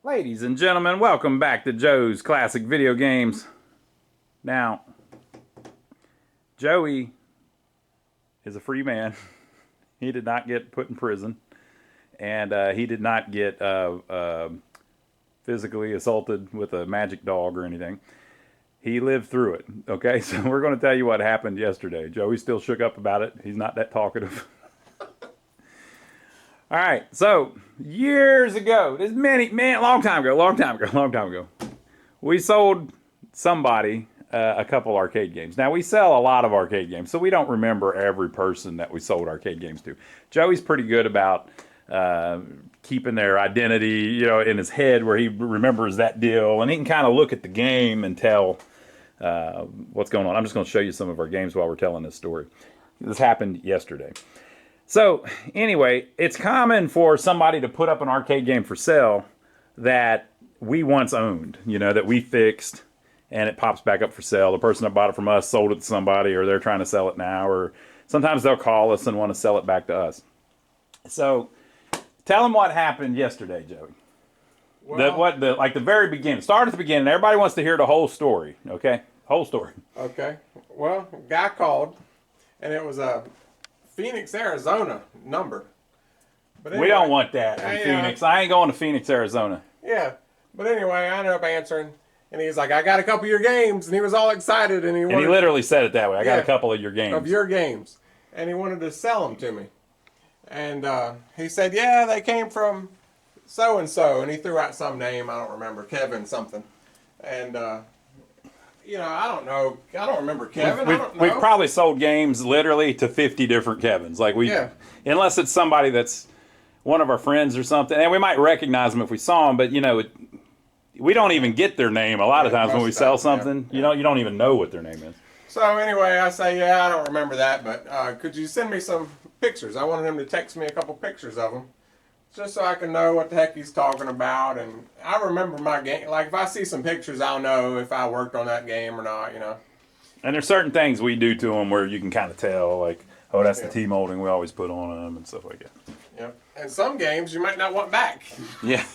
Ladies and gentlemen, welcome back to Joe's Classic Video Games. Now, Joey is a free man. He did not get put in prison, and he did not get physically assaulted with a magic dog or anything. He lived through it, okay? So we're going to tell you what happened yesterday. Joey's still shook up about it. He's not that talkative. All right, so years ago, this long time ago, we sold somebody a couple arcade games. Now, we sell a lot of arcade games, so we don't remember every person that we sold arcade games to. Joey's pretty good about keeping their identity, in his head where he remembers that deal, and he can kind of look at the game and tell what's going on. I'm just going to show you some of our games while we're telling this story. This happened yesterday. So, anyway, it's common for somebody to put up an arcade game for sale that we once owned, that we fixed, and it pops back up for sale. The person that bought it from us sold it to somebody, or they're trying to sell it now, or sometimes they'll call us and want to sell it back to us. So, tell them what happened yesterday, Joey. Well, the very beginning. Start at the beginning. Everybody wants to hear the whole story, okay? Whole story. Okay. Well, a guy called, and it was a Phoenix, Arizona number. But anyway, we don't want that in Phoenix. I ain't going to Phoenix, Arizona. Yeah. But anyway, I ended up answering, and he's like, I got a couple of your games. And he was all excited. And he literally said it that way. I got a couple of your games. Of your games. And he wanted to sell them to me. And he said, yeah, they came from so-and-so. And he threw out some name. I don't remember. Kevin something. And I don't know. I don't remember Kevin. We've probably sold games literally to 50 different Kevins. Unless it's somebody that's one of our friends or something. And we might recognize them if we saw them, but, we don't even get their name a lot of times when we sell something. Yeah. You don't even know what their name is. So anyway, I say, I don't remember that, but could you send me some pictures? I wanted him to text me a couple pictures of them, just so I can know what the heck he's talking about. And I remember my game. Like, if I see some pictures, I'll know if I worked on that game or not, And there's certain things we do to them where you can kind of tell, like, oh, that's the T-molding we always put on them and stuff like that. Yep. And some games you might not want back. Yeah.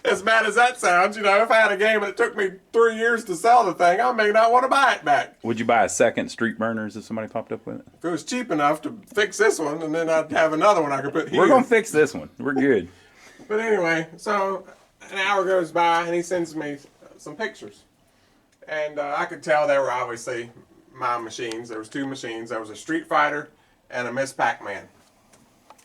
As bad as that sounds, if I had a game and it took me 3 years to sell the thing, I may not want to buy it back. Would you buy a second Street Burners if somebody popped up with it? If it was cheap enough to fix this one, and then I'd have another one I could put here. We're going to fix this one. We're good. But anyway, so an hour goes by, and he sends me some pictures. And I could tell they were obviously my machines. There was two machines. There was a Street Fighter and a Miss Pac-Man.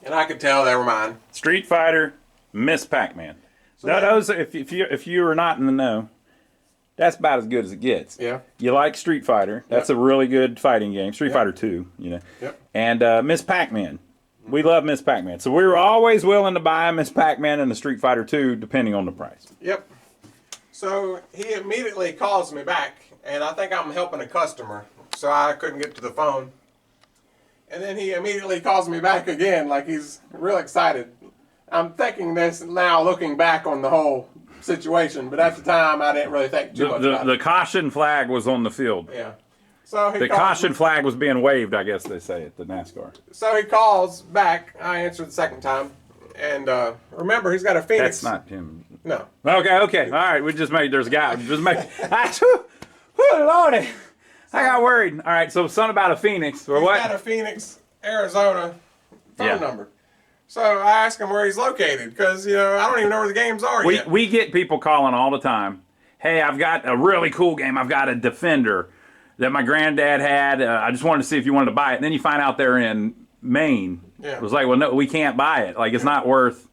And I could tell they were mine. Street Fighter, Miss Pac-Man. So those, if you are not in the know, that's about as good as it gets. Yeah. You like Street Fighter. That's a really good fighting game. Street Fighter 2, Yep. And Miss Pac-Man. We love Miss Pac-Man. So we were always willing to buy Miss Pac-Man and the Street Fighter 2, depending on the price. Yep. So he immediately calls me back, and I think I'm helping a customer, so I couldn't get to the phone. And then he immediately calls me back again, like he's real excited. I'm thinking this now, looking back on the whole situation, but at the time I didn't really think too much about it. The caution flag was on the field. Yeah. So the caution flag was being waved, I guess they say, at the NASCAR. So he calls back. I answered the second time. And remember, he's got a Phoenix. That's not him. No. Okay. All right, there's a guy. Lordy. I got worried. All right, so something about a Phoenix. Or what? He's got a Phoenix, Arizona phone number. So I asked him where he's located because, I don't even know where the games are yet. We get people calling all the time. Hey, I've got a really cool game. I've got a Defender that my granddad had. I just wanted to see if you wanted to buy it. And then you find out they're in Maine. Yeah. It was like, well, no, we can't buy it. Like, it's not worth...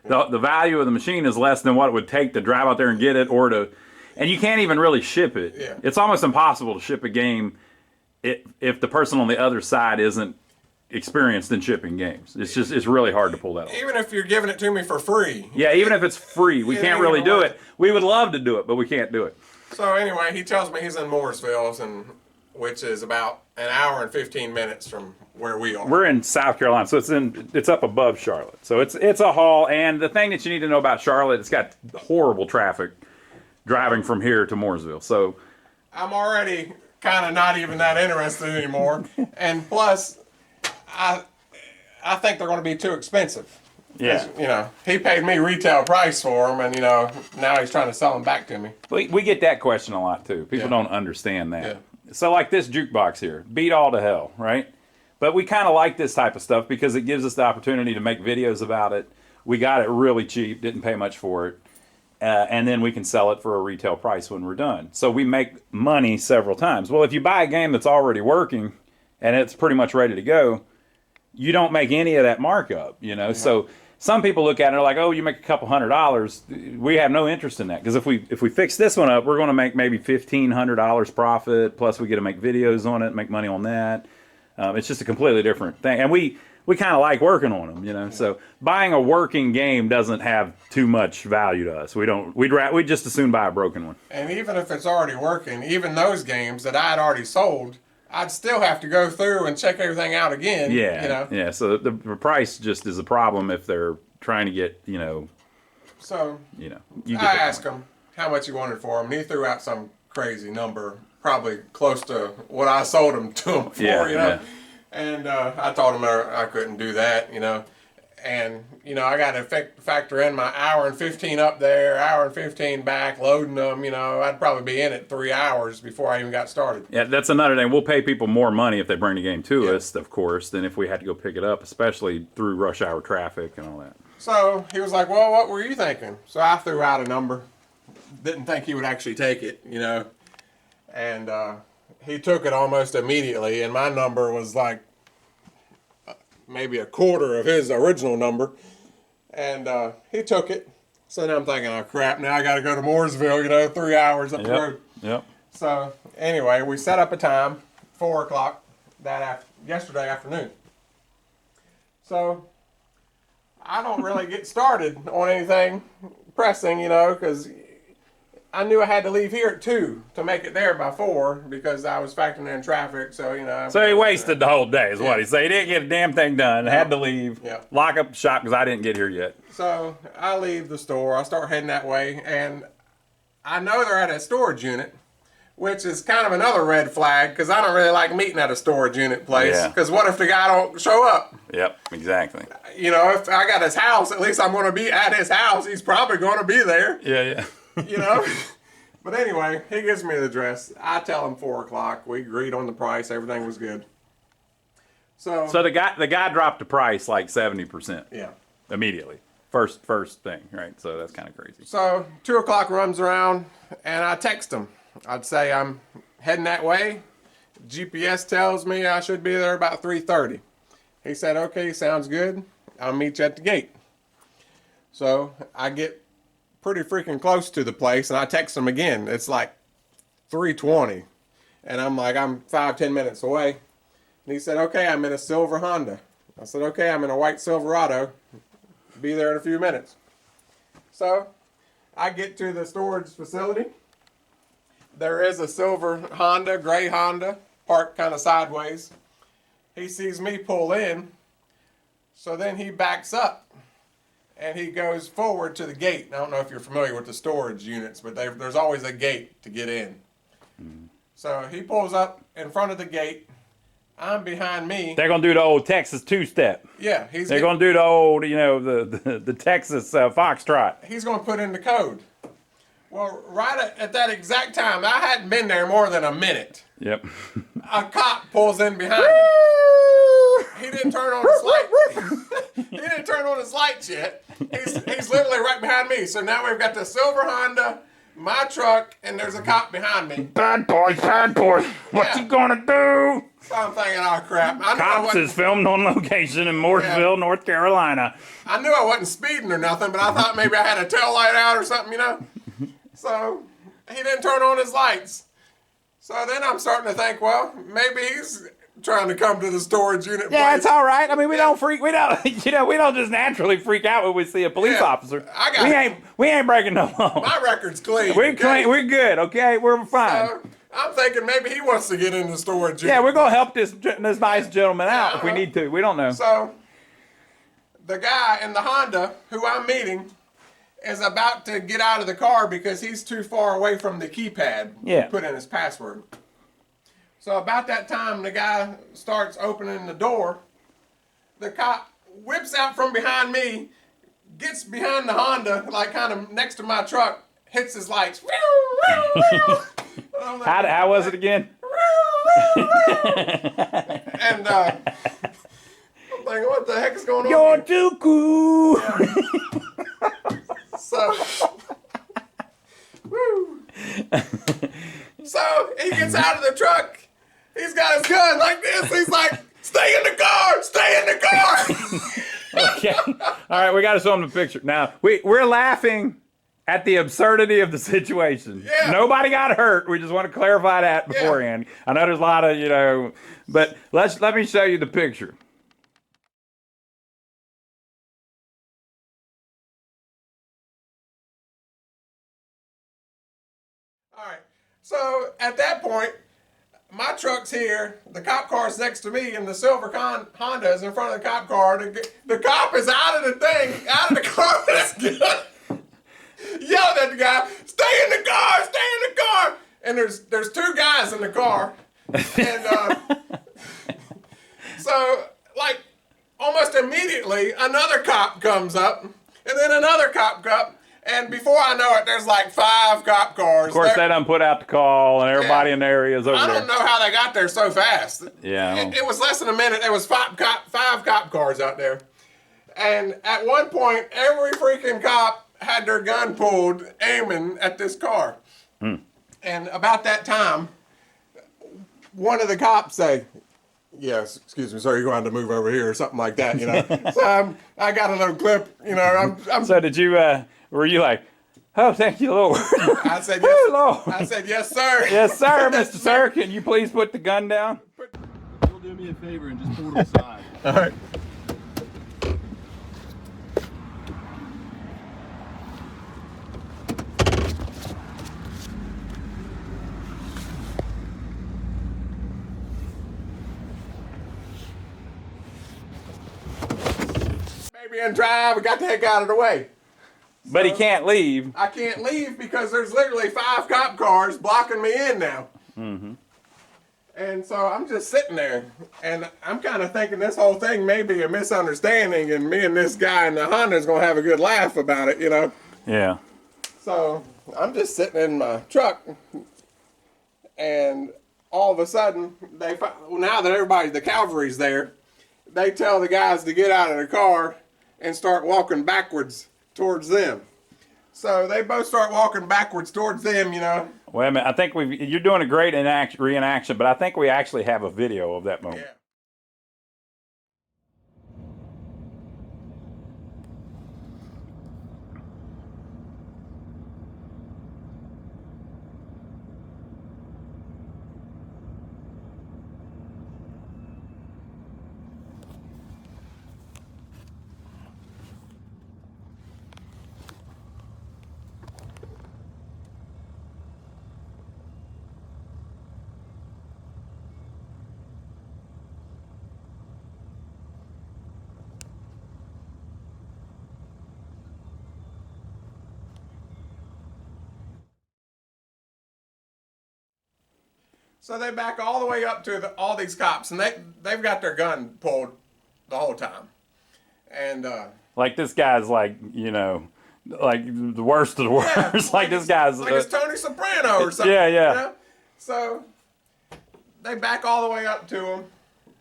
The value of the machine is less than what it would take to drive out there and get it and you can't even really ship it. Yeah. It's almost impossible to ship a game if the person on the other side isn't experienced in shipping games. It's really hard to pull that off. Even if you're giving it to me for free. Yeah, even if it's free. We can't really do it. We would love to do it, but we can't do it. So anyway, he tells me he's in Mooresville, which is about an hour and 15 minutes from where we are. We're in South Carolina, so it's up above Charlotte. So it's a haul, and the thing that you need to know about Charlotte, it's got horrible traffic driving from here to Mooresville. So I'm already kind of not even that interested anymore. And plus, I think they're going to be too expensive. Yeah. You know, he paid me retail price for them, and you know, now he's trying to sell them back to me. We get that question a lot too. People Yeah. don't understand that. Yeah. So like this jukebox here, beat all to hell, right? But we kind of like this type of stuff because it gives us the opportunity to make videos about it. We got it really cheap, didn't pay much for it. And then we can sell it for a retail price when we're done. So we make money several times. Well, if you buy a game that's already working and it's pretty much ready to go, you don't make any of that markup, you know? So some people look at it and are like, oh, you make a couple $100. We have no interest in that because if we fix this one up, we're going to make maybe $1,500 profit. Plus we get to make videos on it, make money on that. It's just a completely different thing. And we kind of like working on them, you know. So buying a working game doesn't have too much value to us. We'd just as soon buy a broken one. And even if it's already working, even those games that I'd already sold, I'd still have to go through and check everything out again. Yeah, you know. yeah. So the price just is a problem if they're trying to get, you know. So You get I the asked point. him how much he wanted for them, and he threw out some crazy number, probably close to what I sold him to him for. Yeah, you know. yeah. And I told him I couldn't do that, you know. And, you know, I got to factor in my hour and 15 up there, hour and 15 back, loading them, you know. I'd probably be in it 3 hours before I even got started. Yeah, that's another thing. We'll pay people more money if they bring the game to us, of course, than if we had to go pick it up, especially through rush hour traffic and all that. So he was like, well, what were you thinking? So I threw out a number. Didn't think he would actually take it, you know. And he took it almost immediately, and my number was like maybe a quarter of his original number. And he took it. So now I'm thinking, oh crap, now I got to go to Mooresville, you know, 3 hours up the road. Yep. So anyway, we set up a time, 4 o'clock yesterday afternoon. So I don't really get started on anything pressing, you know, because I knew I had to leave here at 2 to make it there by 4 because I was factoring in traffic. So, you know. So he wasted the whole day, is what he said. He didn't get a damn thing done. Had to leave. Yeah. Lock up the shop because I didn't get here yet. So I leave the store. I start heading that way, and I know they're at a storage unit, which is kind of another red flag because I don't really like meeting at a storage unit place. Yeah. Because what if the guy don't show up? Yep, exactly. You know, if I got his house, at least I'm going to be at his house. He's probably going to be there. Yeah. You know. But anyway, he gives me the address. I tell him 4 o'clock. We agreed on the price. Everything was good. So So the guy dropped the price like 70%. Yeah. Immediately. First thing, right? So that's kind of crazy. So 2 o'clock runs around, and I text him. I'd say I'm heading that way. GPS tells me I should be there about 3:30. He said, okay, sounds good. I'll meet you at the gate. So I get pretty freaking close to the place, and I text him again. It's like 3:20, and I'm like, I'm 5-10 minutes away. And he said, okay, I'm in a silver Honda. I said, okay, I'm in a white Silverado. Be there in a few minutes. So I get to the storage facility. There is a silver Honda, gray Honda, parked kind of sideways. He sees me pull in, so then he backs up. And he goes forward to the gate. I don't know if you're familiar with the storage units, but there's always a gate to get in. So he pulls up in front of the gate. I'm behind me. They're gonna do the old Texas two-step. Yeah, They're gonna do the old, you know, the Texas foxtrot. he's going to put in the code. Well, right at that exact time, I hadn't been there more than a minute. Yep. A cop pulls in behind me. He didn't turn on his light. He didn't turn on his lights yet. He's literally right behind me. So now we've got the silver Honda, my truck, and there's a cop behind me. Bad boy. What Yeah. you gonna do? So I'm thinking, oh crap. Cops is filmed on location in Mooresville, North Carolina. I knew I wasn't speeding or nothing, but I thought maybe I had a tail light out or something, you know. So he didn't turn on his lights. So then I'm starting to think, well, maybe he's trying to come to the storage unit. Yeah, place. it's all right. I mean, we don't just naturally freak out when we see a police officer. We ain't breaking no law. My record's clean. We're okay? clean. We're good. Okay, we're fine. So I'm thinking maybe he wants to get in the storage unit. Yeah, we're gonna help this nice gentleman out Yeah, if we need to. We don't know. So the guy in the Honda who I'm meeting is about to get out of the car because he's too far away from the keypad to put in his password. So about that time, the guy starts opening the door. The cop whips out from behind me gets behind the Honda, like kind of next to my truck, hits his lights. How was it again? And I'm thinking, what the heck is going on? You're Here? too cool. So, woo. So he gets out of the truck. He's got his gun like this. He's like, "Stay in the car! Stay in the car!" Okay. All right, we got to show them the picture. Now, we're laughing at the absurdity of the situation. Yeah. Nobody got hurt. We just want to clarify that beforehand. I know there's a lot of, but let me show you the picture. All right. So at that point, my truck's here, the cop car's next to me, and the silver Honda is in front of the cop car. The cop is out of the thing, out of the car with his gun, yelling at the guy, "Stay in the car! Stay in the car!" And there's two guys in the car, and so like almost immediately another cop comes up, and then another cop comes. And before I know it, there's like 5 cop cars. Of course, they done put out the call, and everybody in the area is over I there. don't know how they got there so fast. Yeah. It was less than a minute. There was 5 cop cars out there. And at one point, every freaking cop had their gun pulled, aiming at this car. And about that time, one of the cops say, "Yes, excuse me, sir, you're going to move over here," or something like that, So I got a little clip, I'm So did you, were you like, "Oh, thank you, Lord"? I said, "Oh, yes, Lord." I said, "Yes, sir." Yes, sir, Mr. Sir. Can you please put the gun down? You'll do me a favor and just pull to the side. All right. Baby and drive, we got the heck out of the way. But he can't leave. I can't leave because there's literally 5 cop cars blocking me in now. Mm-hmm. And so I'm just sitting there, and I'm kind of thinking this whole thing may be a misunderstanding, and me and this guy in the Honda is going to have a good laugh about it, Yeah. So I'm just sitting in my truck, and all of a sudden, now that the cavalry's there, they tell the guys to get out of the car and start walking backwards towards them. So they both start walking backwards towards them, Wait a minute. I think you're doing a great reenaction, but I think we actually have a video of that moment. Yeah. So they back all the way up to all these cops, and they've got their gun pulled the whole time. And Like this guy's like, like the worst of the worst. yeah, like this guy's. like it's Tony Soprano or something. Yeah. So they back all the way up to him.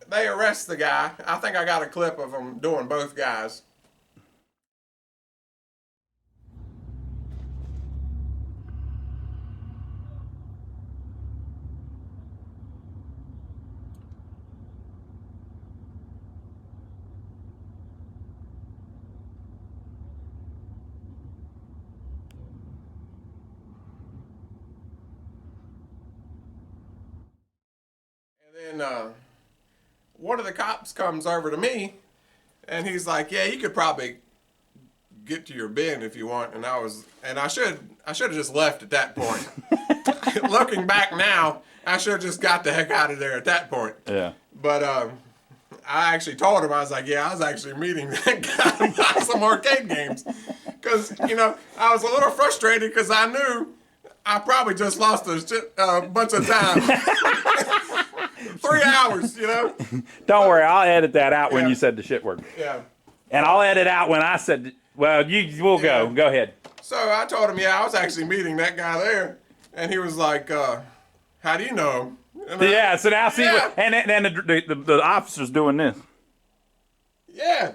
They arrest the guy. I think I got a clip of them doing both guys. And then one of the cops comes over to me, and he's like, "Yeah, you could probably get to your bin if you want." And I should have just left at that point. Looking back now, I should have just got the heck out of there at that point. Yeah. But I actually told him, I was like, "Yeah, I was actually meeting that guy to buy some arcade games," because I was a little frustrated because I knew I probably just lost a bunch of time. 3 hours, Don't worry, I'll edit that out when Yeah. you said the shit word. Yeah. And I'll edit out when I said Well, we'll go. Yeah. Go ahead. So I told him, yeah, I was actually meeting that guy there. And he was like, how do you know him? And Yeah. So now see, Yeah. and the officer's doing this. Yeah.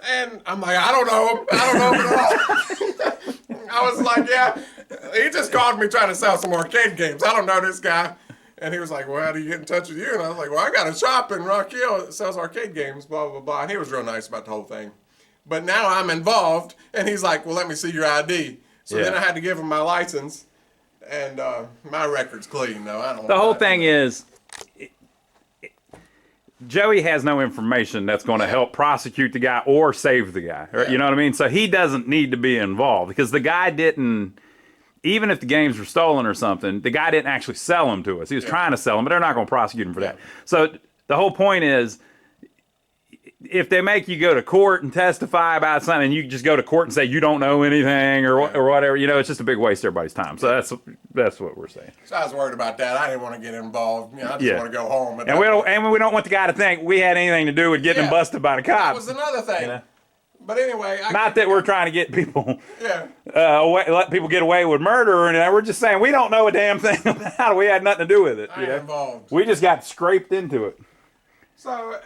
And I'm like, I don't know him. I don't know him at all. I was like, yeah. He just called me trying to sell some arcade games. I don't know this guy. And he was like, well, how do you get in touch with you? And I was like, well, I got a shop in Rock Hill that sells arcade games, blah, blah, blah. And he was real nice about the whole thing. But now I'm involved. And he's like, well, let me see your ID. So then I had to give him my license. And my record's clean, though. I don't. The whole thing is, Joey has no information that's going to help prosecute the guy or save the guy. Yeah. You know what I mean? So he doesn't need to be involved because the guy didn't. Even if the games were stolen or something, the guy didn't actually sell them to us. He was trying to sell them, but they're not going to prosecute him for that. So the whole point is, if they make you go to court and testify about something, and you just go to court and say you don't know anything or whatever, it's just a big waste of everybody's time. So that's what we're saying. So I was worried about that. I didn't want to get involved. I just want to go home. And we don't want the guy to think we had anything to do with getting him busted by the cops. That was another thing. But anyway, not that we're trying to get people Yeah. let people get away with murder or anything. We're just saying we don't know a damn thing about it. We had nothing to do with it. I ain't involved. We just got scraped into it. So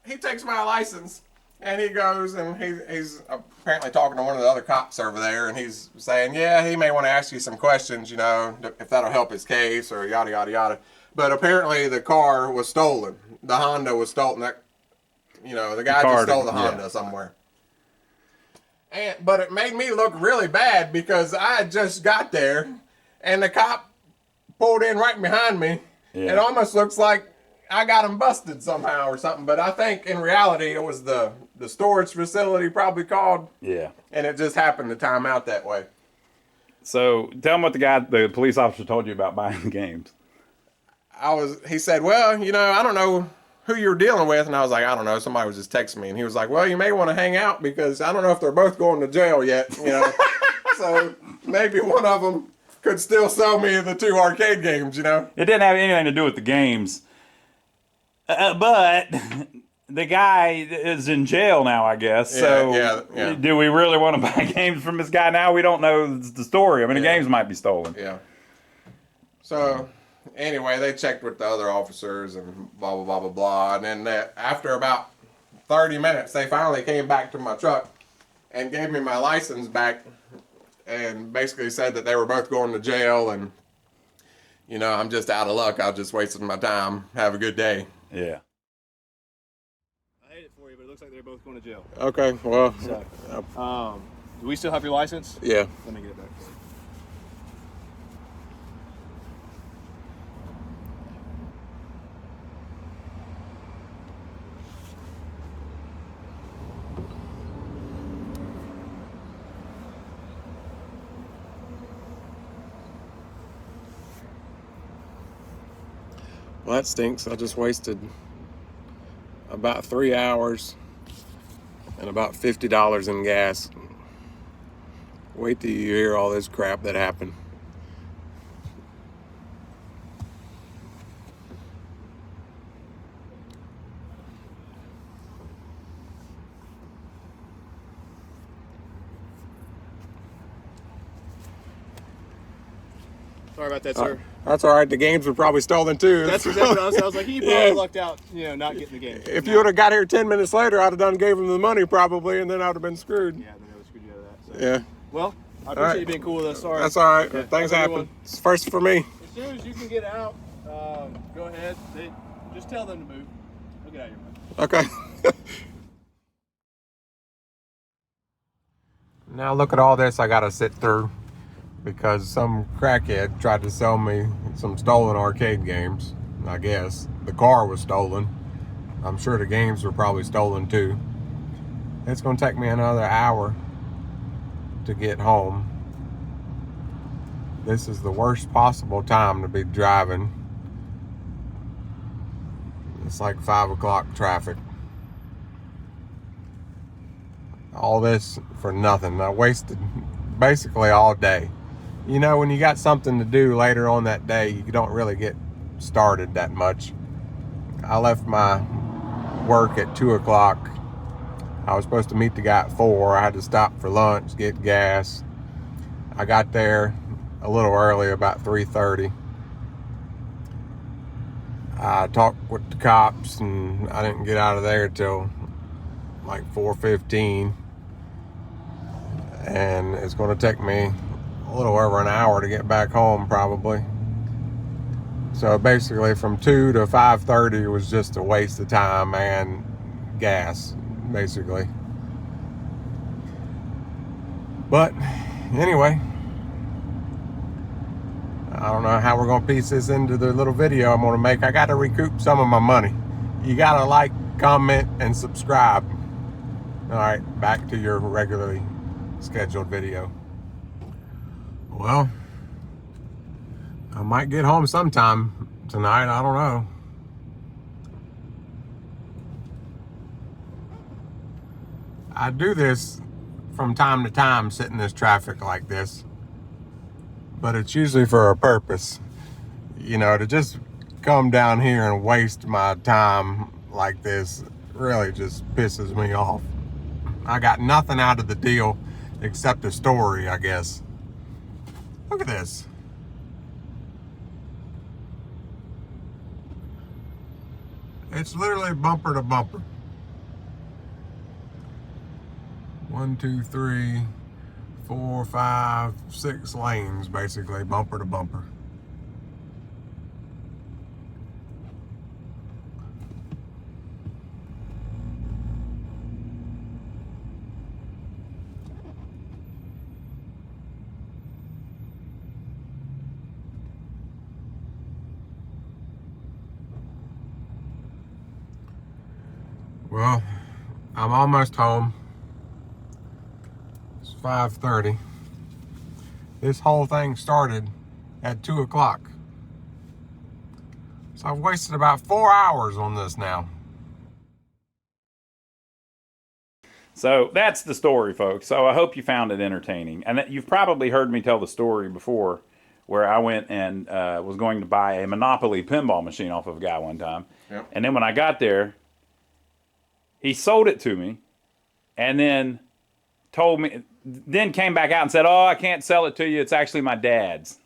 he takes my license and he goes and he's apparently talking to one of the other cops over there and he's saying, yeah, he may want to ask you some questions, if that'll help his case or yada, yada, yada. But apparently the car was stolen. The Honda was stolen. The guy just stole the Honda somewhere. But it made me look really bad because I had just got there and the cop pulled in right behind me. Yeah. It almost looks like I got him busted somehow or something. But I think in reality it was the storage facility probably called. Yeah. And it just happened to time out that way. So tell him what the police officer told you about buying the games. He said, well, I don't know who you were dealing with, and I was like, I don't know, somebody was just texting me, and he was like, well, you may want to hang out because I don't know if they're both going to jail yet, so maybe one of them could still sell me the 2 arcade games, It didn't have anything to do with the games, but the guy is in jail now, I guess, so do we really want to buy games from this guy now? We don't know the story. I mean, the games might be stolen. Yeah. So anyway, they checked with the other officers and blah, blah, blah, blah, blah. And then after about 30 minutes, they finally came back to my truck and gave me my license back and basically said that they were both going to jail and, I'm just out of luck. I was just wasting my time. Have a good day. Yeah. I hate it for you, but it looks like they're both going to jail. Okay, well. So, do we still have your license? Yeah. Let me get it back. Well, that stinks. I just wasted about 3 hours and about $50 in gas. Wait till you hear all this crap that happened. Sorry about that, sir. That's all right. The games were probably stolen too. That's exactly what I was like. He probably lucked out, not getting the game. If you would have got here 10 minutes later, I'd have gave him the money probably, and then I'd have been screwed. Yeah, then I would screwed you out of that. So. Yeah. Well, I appreciate you being cool with us. Sorry. That's all right. Yeah, Things happen. It's first for me. As soon as you can get out, go ahead. Just tell them to move. We'll get out of here, man. Okay. Now look at all this I gotta sit through because some crackhead tried to sell me some stolen arcade games. I guess the car was stolen. I'm sure the games were probably stolen too. It's gonna take me another hour to get home. This is the worst possible time to be driving. It's like 5 o'clock traffic. All this for nothing. I wasted basically all day. When you got something to do later on that day, you don't really get started that much. I left my work at 2 o'clock. I was supposed to meet the guy at 4. I had to stop for lunch, get gas. I got there a little early, about 3:30. I talked with the cops, and I didn't get out of there till like 4:15. And it's going to take me a little over an hour to get back home, probably. So basically from 2 to 5:30 was just a waste of time and gas, basically. But anyway, I don't know how we're going to piece this into the little video I'm going to make. I got to recoup some of my money. You got to like, comment, and subscribe. All right, back to your regularly scheduled video. Well, I might get home sometime tonight. I don't know. I do this from time to time, sit in this traffic like this, but it's usually for a purpose. You know, to just come down here and waste my time like this really just pisses me off. I got nothing out of the deal except a story, I guess. Look at this. It's literally bumper to bumper. 1, 2, 3, 4, 5, 6 lanes, basically, bumper to bumper. Well, I'm almost home. It's 5:30. This whole thing started at 2 o'clock. So I've wasted about 4 hours on this now. So that's the story, folks. So I hope you found it entertaining. And you've probably heard me tell the story before where I went and was going to buy a Monopoly pinball machine off of a guy one time. Yep. And then when I got there, he sold it to me and then told me, then came back out and said, "Oh, I can't sell it to you. It's actually my dad's."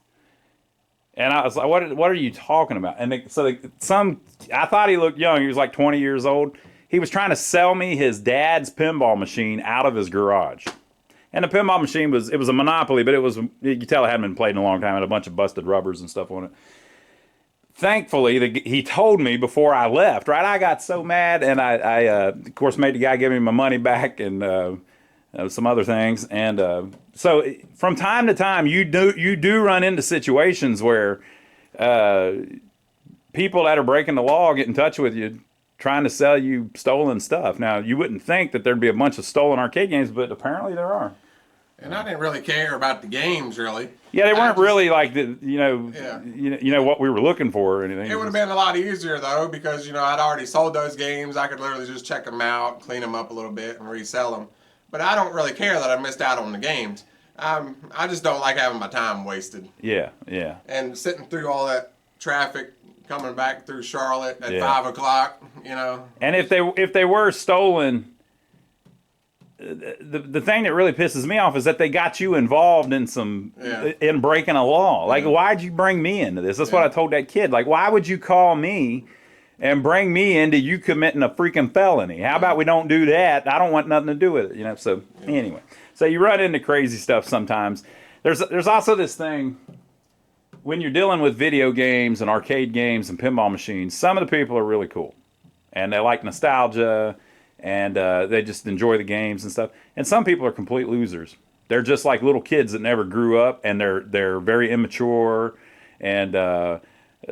And I was like, what are you talking about? And I thought he looked young. He was like 20 years old. He was trying to sell me his dad's pinball machine out of his garage. And the pinball machine was a Monopoly, but you could tell it hadn't been played in a long time. It had a bunch of busted rubbers and stuff on it. Thankfully, he told me before I left, right? I got so mad, and I of course, made the guy give me my money back and some other things. And so from time to time, you do run into situations where people that are breaking the law get in touch with you trying to sell you stolen stuff. Now, you wouldn't think that there'd be a bunch of stolen arcade games, but apparently there are. And I didn't really care about the games, really. Yeah, they weren't really like you know what we were looking for or anything. It would have been a lot easier though, because I'd already sold those games. I could literally just check them out, clean them up a little bit, and resell them. But I don't really care that I missed out on the games. I just don't like having my time wasted. Yeah, yeah. And sitting through all that traffic coming back through Charlotte at 5 o'clock, And if they were stolen, the thing that really pisses me off is that they got you involved in in breaking a law. Like, why'd you bring me into this? That's what I told that kid. Like, why would you call me and bring me into you committing a freaking felony? How about we don't do that? I don't want nothing to do with it, So anyway, so you run into crazy stuff sometimes. There's also this thing when you're dealing with video games and arcade games and pinball machines. Some of the people are really cool, and they like nostalgia. And they just enjoy the games and stuff. And some people are complete losers. They're just like little kids that never grew up, and they're very immature. And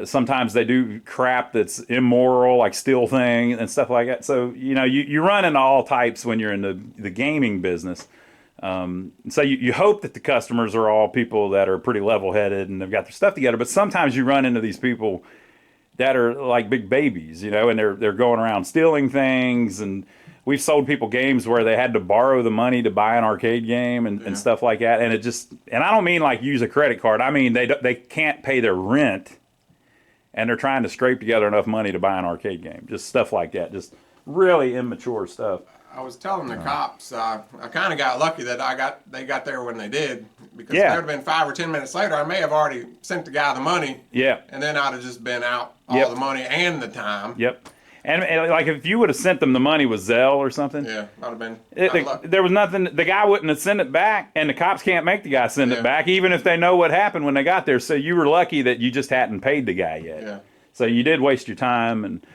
sometimes they do crap that's immoral, like steal things and stuff like that. So you run into all types when you're in the gaming business. So you hope that the customers are all people that are pretty level-headed and they've got their stuff together. But sometimes you run into these people that are like big babies, and they're going around stealing things. And we've sold people games where they had to borrow the money to buy an arcade game and stuff like that. And and I don't mean like use a credit card. I mean they can't pay their rent, and they're trying to scrape together enough money to buy an arcade game. Just stuff like that. Just really immature stuff. I was telling the cops, I kind of got lucky that they got there when they did, because Yeah. if it would have been 5 or 10 minutes later, I may have already sent the guy the money. Yeah. And then I'd have just been out all Yep. the money and the time. Yep. And like if you would have sent them the money with Zelle or something, Yeah, I'd have been out of luck. there was nothing. The guy wouldn't have sent it back, and the cops can't make the guy send Yeah. it back, even if they know what happened when they got there. So you were lucky that you just hadn't paid the guy yet. Yeah. So you did waste your time, and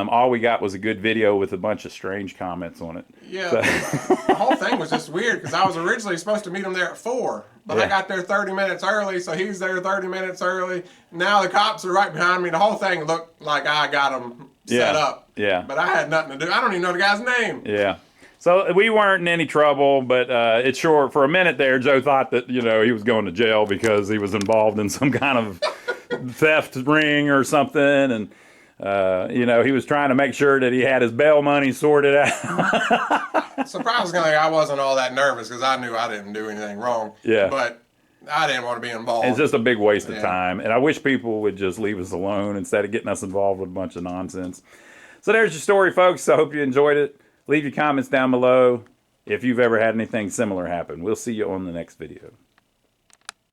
all we got was a good video with a bunch of strange comments on it. Yeah, the whole thing was just weird, because I was originally supposed to meet him there at 4, but Yeah. I got there 30 minutes early, so he's there 30 minutes early. Now the cops are right behind me. The whole thing looked like I got him set up. Yeah. But I had nothing to do. I don't even know the guy's name. Yeah. So we weren't in any trouble, but it's sure for a minute there, Joe thought that, you know, he was going to jail because he was involved in some kind of theft ring or something. And, you know, he was trying to make sure that he had his bail money sorted out. Surprisingly, I wasn't all that nervous, because I knew I didn't do anything wrong. Yeah. But I didn't want to be involved. It's just a big waste of Yeah. time. And I wish people would just leave us alone instead of getting us involved with a bunch of nonsense. So there's your story, folks. I hope you enjoyed it. Leave your comments down below if you've ever had anything similar happen. We'll see you on the next video.